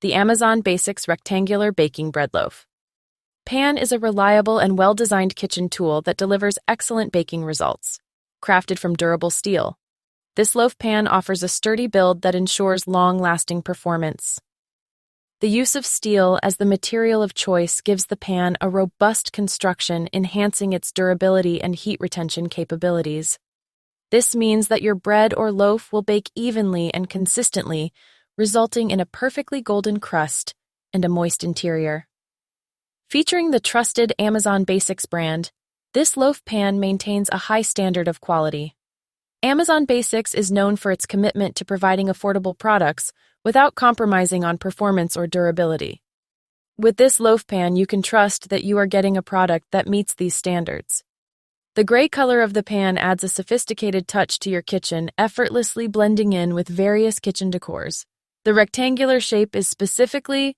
the Amazon Basics Rectangular Baking Bread Loaf. Pan is a reliable and well-designed kitchen tool that delivers excellent baking results. Crafted from durable steel, this loaf pan offers a sturdy build that ensures long-lasting performance. The use of steel as the material of choice gives the pan a robust construction, enhancing its durability and heat retention capabilities. This means that your bread or loaf will bake evenly and consistently, resulting in a perfectly golden crust and a moist interior. Featuring the trusted Amazon Basics brand, this loaf pan maintains a high standard of quality. Amazon Basics is known for its commitment to providing affordable products without compromising on performance or durability. With this loaf pan, you can trust that you are getting a product that meets these standards. The gray color of the pan adds a sophisticated touch to your kitchen, effortlessly blending in with various kitchen decors. The rectangular shape is specifically